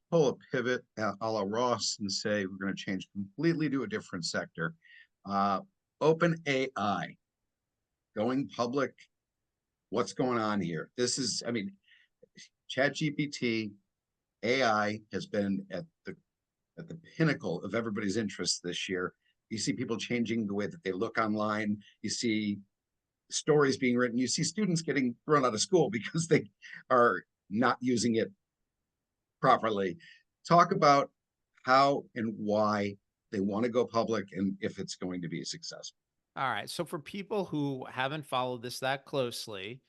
pull a pivot a la Ross and say we're going to change completely to a different sector. Uh, OpenAI going public. What's going on here? This is, I mean, ChatGPT AI has been at the pinnacle of everybody's interest this year. You see people changing the way that they look online. You see stories being written. You see students getting thrown out of school because they are not using it properly. Talk about how and why they want to go public and if it's going to be successful. All right. So for people who haven't followed this that closely,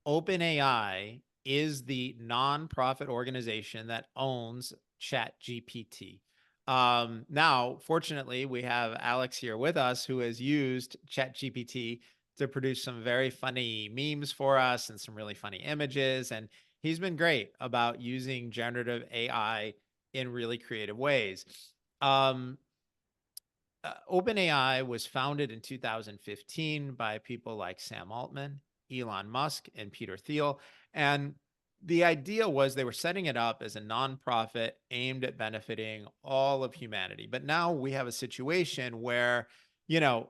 OpenAI is the nonprofit organization that owns ChatGPT. Now, fortunately, we have Alex here with us who has used ChatGPT to produce some very funny memes for us and some really funny images. And he's been great about using generative AI in really creative ways. Um, OpenAI was founded in 2015 by people like Sam Altman, Elon Musk, and Peter Thiel. And the idea was they were setting it up as a nonprofit aimed at benefiting all of humanity. But now we have a situation where, you know,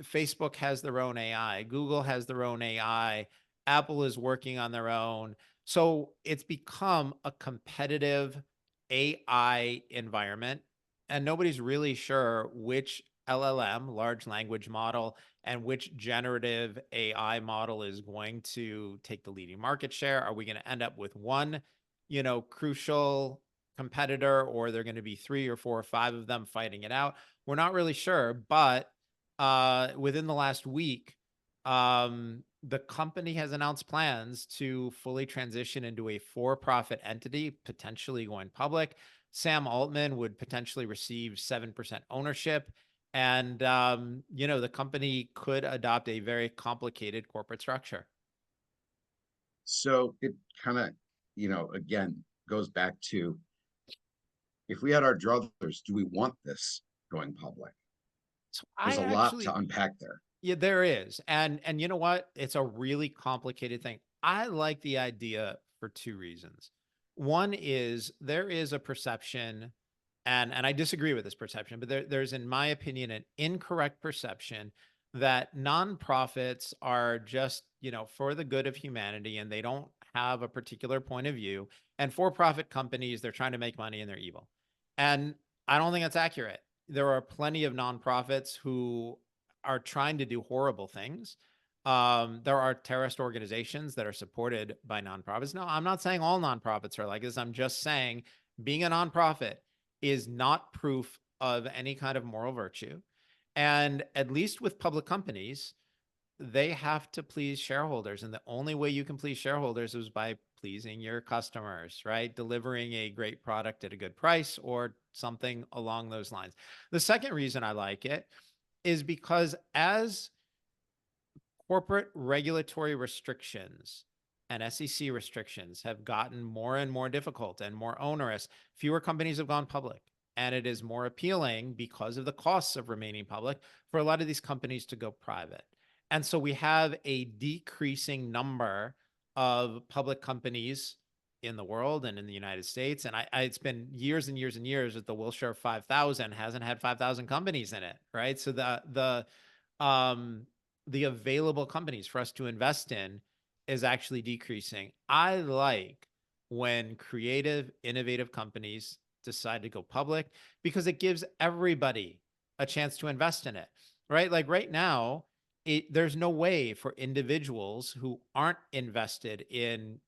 Facebook has their own AI, Google has their own AI, Apple is working on their own. So it's become a competitive AI environment, and nobody's really sure which LLM, large language model, and which generative AI model is going to take the leading market share. Are we going to end up with one, crucial competitor, or are there going to be three or four or five of them fighting it out? We're not really sure, but within the last week, the company has announced plans to fully transition into a for-profit entity, potentially going public. Sam Altman would potentially receive 7% ownership. And, the company could adopt a very complicated corporate structure. So it kind of, again, goes back to if we had our druthers, do we want this going public? So There's I a lot to actually, unpack there. yeah, there is. And you know what? It's a really complicated thing. I like the idea for two reasons. One is there is a perception, and I disagree with this perception, but there's, in my opinion, an incorrect perception that nonprofits are just, for the good of humanity and they don't have a particular point of view. And for-profit companies, they're trying to make money and they're evil. And I don't think that's accurate. There are plenty of nonprofits who are trying to do horrible things. There are terrorist organizations that are supported by nonprofits. No, I'm not saying all nonprofits are like this. I'm just saying being a nonprofit is not proof of any kind of moral virtue. And at least with public companies, they have to please shareholders. And the only way you can please shareholders is by pleasing your customers, right? Delivering a great product at a good price or something along those lines. The second reason I like it is because as corporate regulatory restrictions and SEC restrictions have gotten more and more difficult and more onerous, fewer companies have gone public. And it is more appealing because of the costs of remaining public for a lot of these companies to go private. And so we have a decreasing number of public companies in the world and in the United States. And it's been years and years and years that the Wilshire 5000 hasn't had 5,000 companies in it, right? So the available companies for us to invest in is actually decreasing. I like when creative, innovative companies decide to go public because it gives everybody a chance to invest in it, right? Like right now, there's no way for individuals who aren't invested in,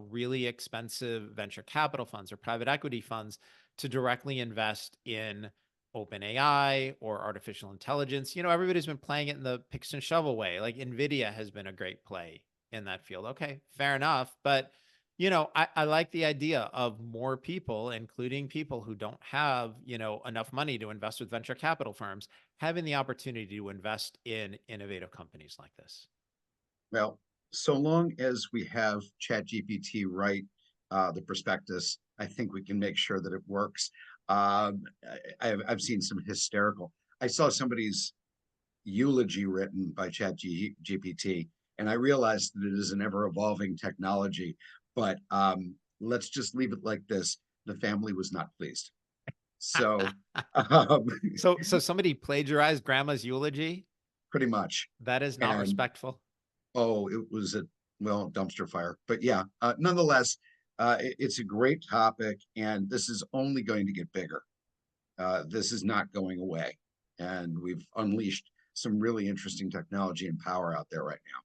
really expensive venture capital funds or private equity funds to directly invest in OpenAI or artificial intelligence. Everybody's been playing it in the picks and shovel way. Like Nvidia has been a great play in that field. Okay, fair enough. But I like the idea of more people, including people who don't have, enough money to invest with venture capital firms, having the opportunity to invest in innovative companies like this. Well, so long as we have ChatGPT write the prospectus, I think we can make sure that it works. I've seen some hysterical. I saw somebody's eulogy written by ChatGPT, and I realized that it is an ever evolving technology. But let's just leave it like this. the family was not pleased. So, um, So somebody plagiarized grandma's eulogy? pretty much. That is not And respectful. oh, it was a, well, dumpster fire. But yeah, nonetheless, it's a great topic, and this is only going to get bigger. This is not going away. And we've unleashed some really interesting technology and power out there right now.